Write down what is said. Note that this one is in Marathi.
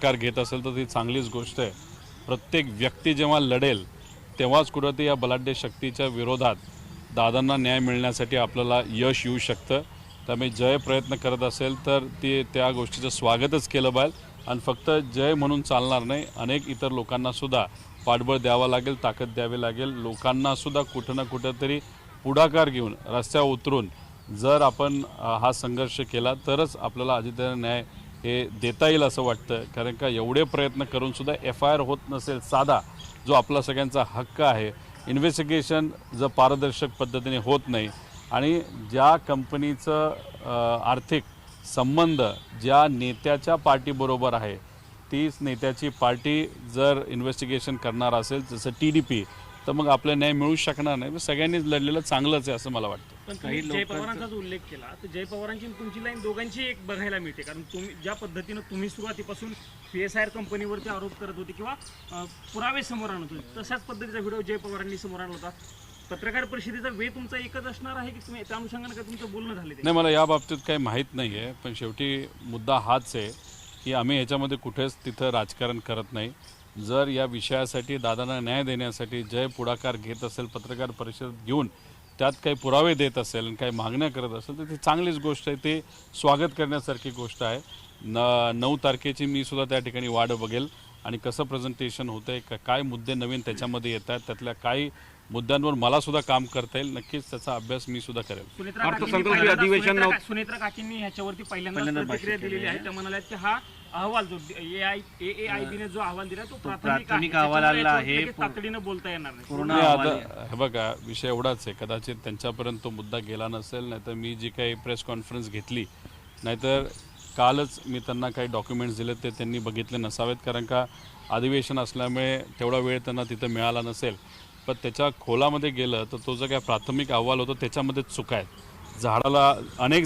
कार घेत असेल तर ती चांगलीच गोष्ट आहे। प्रत्येक व्यक्ती जेव्हा लढेल तेव्हाच कुठेतरी या बलाढ्य शक्तीच्या विरोधात दादांना न्याय मिळण्यासाठी आपल्याला यश येऊ शकतं। त्यामुळे जय प्रयत्न करत असेल तर ती त्या गोष्टीचं स्वागतच केलं पाहिजे आणि फक्त जय म्हणून चालणार नाही, अनेक इतर लोकांना सुद्धा पाठबळ द्यावं लागेल, ताकद द्यावी लागेल। लोकांना सुद्धा कुठं ना कुठंतरी पुढाकार घेऊन रस्त्यावर उतरून जर आपण हा संघर्ष केला तरच आपल्याला अजितदादा न्याय हे देता येईल असं वाटतं। कारण का एवढे प्रयत्न करून सुद्धा FIR होत नसेल, साधा जो आपला सगळ्यांचा हक्क आहे, इन्व्हेस्टिगेशन जर पारदर्शक पद्धतीने होत नाही आणि ज्या कंपनीचं आर्थिक संबंध ज्या नेत्याच्या पार्टीबरोबर आहे तीच नेत्याची पार्टी जर इन्व्हेस्टिगेशन करणार असेल जसं TDP, तर मग आपला न्याय मिळू शकणार नाही। सगळ्यांनीच लढलेलं चांगलंच आहे असं मला वाटतं। पण तुम्ही जय पवारांचा जो उल्लेख केला तर जय पवारांची तुमची लाईन दोघांची एक बघायला मिळते, कारण तुम्ही ज्या पद्धतीनं तुम्ही सुरुवातीपासून PSIR कंपनीवरती आरोप करत होते किंवा पुरावे समोर आणत होते, तशाच पद्धतीचा व्हिडिओ जय पवारांनी समोर आणला होता। पत्रकार परिषदेचा वेळ तुमचा एकच असणार आहे की तुम्ही त्या अनुषंगाने काय तुमचं बोलणं झाले? नाही, मला या बाबतीत काही माहीत नाही आहे, पण शेवटी मुद्दा हाच आहे की आम्ही ह्याच्यामध्ये कुठेच तिथं राजकारण करत नाही। जर या विषयासाठी दादांना न्याय देण्यासाठी जय पुढाकार घेत असेल, पत्रकार परिषद घेऊन त्यात काही पुरावे देत असेल, काही मागण्या करत असेल तर ती चांगलीच गोष्ट आहे, ते स्वागत करण्यासारखी गोष्ट आहे। 9 तारखेची मी सुद्धा त्या ठिकाणी वाट बघेल आणि कसं प्रेझेंटेशन होतं आहे, काय मुद्दे नवीन त्याच्यामध्ये येत आहेत, त्यातल्या काही मुद्द्यांवर मला सुद्धा काम करता येईल, नक्कीच त्याचा अभ्यास मी सुद्धा करेल। सुनेत्रा काकींनी ह्याच्यावरती पहिल्यांदा प्रतिक्रिया दिलेली आहे। त्या म्हणाल्या की हा अहवाल जो AAIB जो अहवाल दिला तो प्राथमिक अहवाल आहे, तातडीनं बोलता येणार नाही। आता हे बघा, विषय एवढाच आहे, कदाचित त्यांच्यापर्यंत तो मुद्दा गेला नसेल, नाहीतर मी जी काही प्रेस कॉन्फरन्स घेतली, नाहीतर कालच मी त्यांना काही डॉक्युमेंट्स दिले ते त्यांनी बघितले नसावेत, कारण का अधिवेशन असल्यामुळे तेवढा वेळ त्यांना तिथं मिळाला नसेल। पण त्याच्या खोलामध्ये गेलं तर तो जो काय प्राथमिक अहवाल होता त्याच्यामध्ये चुका आहेत। झाडाला अनेक